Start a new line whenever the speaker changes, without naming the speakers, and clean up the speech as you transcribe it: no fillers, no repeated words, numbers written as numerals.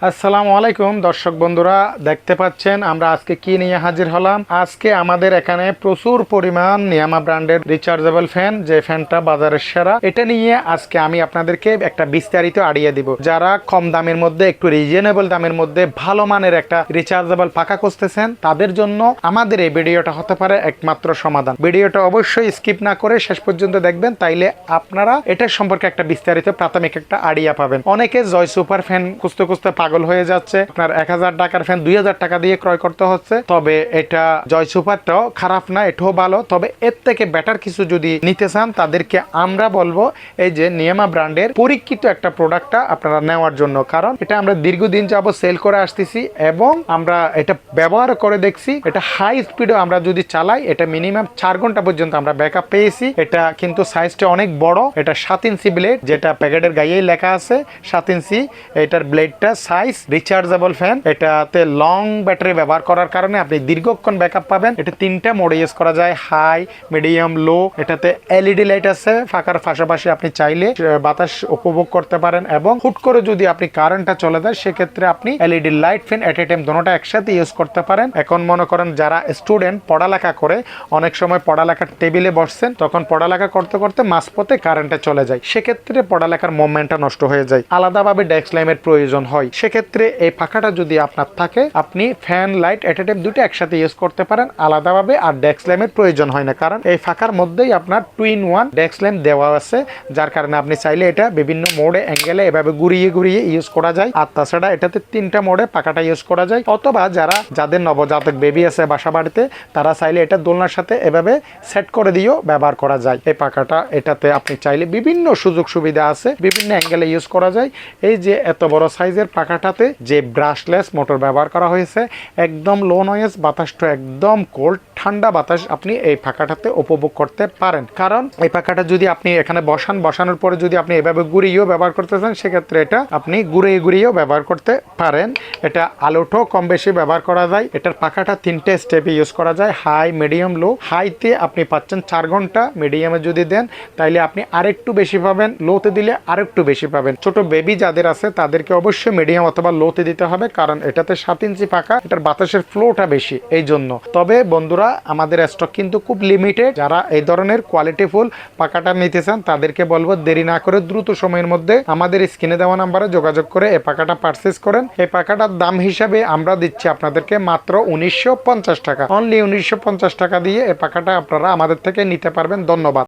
আসসালামু আলাইকুম দর্শক বন্ধুরা, দেখতে পাচ্ছেন আমরা আজকে কি নিয়ে হাজির হলাম। আজকে আমাদের এখানে প্রচুর পরিমাণ নিয়ামা ব্র্যান্ডের রিচার্জেবল ফ্যান, যে ফ্যানটা বাজারের সেরা, এটা নিয়ে আজকে আমি আপনাদেরকে একটা বিস্তারিত আইডিয়া দিব। যারা কম দামের মধ্যে, একটু রিজনেবল দামের মধ্যে ভালো মানের একটা রিচার্জেবল পাখা খুঁজতেছেন, তাদের জন্য আমাদের এই ভিডিওটা হতে পারে একমাত্র সমাধান। ভিডিওটা অবশ্যই স্কিপ না করে শেষ পর্যন্ত দেখবেন, তাইলে আপনারা এটার সম্পর্কে একটা বিস্তারিত প্রাথমিক একটা আইডিয়া পাবেন। অনেকে জয় সুপার ফ্যান খুঁজতে খুঁজতে পাগল হয়ে যাচ্ছে, আপনার 1000 টাকার ফ্যান 2000 টাকা দিয়ে ক্রয় করতে হচ্ছে। তবে এটা জয় সুপারটাও খারাপ না, এটাও ভালো। তবে এর থেকে বেটার কিছু যদি নিতে চান, তাদেরকে আমরা বলবো এই যে নিয়ামা ব্র্যান্ডের পরীক্ষিত একটা প্রোডাক্টটা আপনারা নেওয়ার জন্য। কারণ এটা আমরা দীর্ঘদিন যাবত সেল করে আসতেছি এবং আমরা এটা ব্যবহার করে দেখছি। এটা হাই স্পিডে আমরা যদি চালাই, এটা মিনিমাম 4 ঘন্টা পর্যন্ত আমরা ব্যাকআপ পেয়েছি। এটা কিন্তু সাইজটা অনেক বড়। এটা 7 ইঞ্চি ব্লেড, যেটা প্যাকেটের গায়েই লেখা আছে 7 ইঞ্চি। এটার ব্লেডটা সাইজ রিচার্জেবল ফ্যান। এটাতে লং ব্যাটারি ব্যবহার করার কারণে আপনি দীর্ঘক্ষণ ব্যাকআপ পাবেন। এটা 3টা মোডে ইউজ করা যায়, হাই, মিডিয়াম, লো। এটাতে এলইডি লাইট আছে। ফাঁকার পাশাপাশি আপনি চাইলে বাতাস উপভোগ করতে পারেন এবং হুট করে যদি আপনি কারেন্টটা চলে যায়, সেক্ষেত্রে আপনি LED light, fan at a time দুটোটা একসাথে ইউজ করতে পারেন। এখন মনে করেন যারা স্টুডেন্ট পড়ালেখা করে, অনেক সময় পড়ালেখার টেবিলে বসছেন, তখন পড়ালেখা করতে করতে মাঝপথে কারেন্টটা চলে যায়, সেক্ষেত্রে পড়ালেখার মোমেন্টটা নষ্ট হয়ে যায়, আলাদাভাবে ডেস্ক ল্যাম্পের প্রয়োজন হয়। সেক্ষেত্রে এই পাখাটা যদি আপনার থাকে, আপনি fan, light at a time দুটো একসাথে ইউজ করতে পারেন আলাদাভাবে। আর ডেস্ক ল্যাম্পের প্রয়োজন হয় না, কারণ এই ফাঁকার মধ্যেই আপনার 2-in-1 ডেস্ক ল্যাম্প দেওয়া আছে, যার কারণে আপনি চাইলে এটা বিভিন্ন মোডে, অ্যাঙ্গেলে এভাবে ঘুরিয়ে ঘুরিয়ে ইউজ করা যায়। আর তাছাড়া এটাতে 3টা মোডে পাখাটা ইউজ করা যায়। অথবা যাদের নবজাতক বেবি আছে বাসা বাড়িতে, তারা চাইলে এটা দোলনার সাথে এভাবে সেট করে দিয়েও ব্যবহার করা যায়। এই পাখাটা, এটাতে আপনি চাইলে বিভিন্ন সুযোগ সুবিধা আছে, বিভিন্ন অ্যাঙ্গেলে ইউজ করা যায়। এই যে এত বড় সাইজের পাখাটাতে যে ব্রাশলেস মোটর ব্যবহার করা হয়েছে, একদম লো নয়েজ, বাতাসটা একদম কোল্ড, ঠান্ডা বাতাস আপনি এই পাখাটাতে উপভোগ করতে পারেন। কারণ এই পাখাটা যদি আপনি এখানে বসানোর পরে যদি আপনি এভাবে ঘুরিয়েও ব্যবহার করতে চান, সেক্ষেত্রে এটা আপনি ঘুরিয়ে ঘুরিয়েও ব্যবহার করতে পারেন। এটা আলোটাও কম বেশি ব্যবহার করা যায়। এটার পাখাটা 3টে স্টেপে ইউজ করা যায়, হাই, মিডিয়াম, লো। হাইতে আপনি পাচ্ছেন 4 ঘন্টা, মিডিয়ামে যদি দেন তাইলে আপনি আরেকটু বেশি পাবেন, লোতে দিলে আরেকটু বেশি পাবেন। ছোট বেবি যাদের আছে তাদেরকে অবশ্যই মিডিয়াম অথবা লোতে দিতে হবে, কারণ এটাতে 7 ইঞ্চি পাখা, এটার বাতাসের ফ্লোটা বেশি, এই জন্য। তবে বন্ধুরা, আমাদের স্টক কিন্তু খুব লিমিটেড। যারা এই ধরনের কোয়ালিটিফুল পাখাটা নিতে চান, তাদেরকে বলবো দেরি না করে দ্রুত সময়ের মধ্যে আমাদের স্ক্রিনে দেওয়া নাম্বারে যোগাযোগ করে এই পাখাটা পারচেজ করেন। এই পাখাটার দাম হিসাবে আমরা দিচ্ছি আপনাদেরকে মাত্র 1950 টাকা। অনলি 1950 টাকা দিয়ে এই পাখাটা আপনারা আমাদের থেকে নিতে পারবেন। ধন্যবাদ।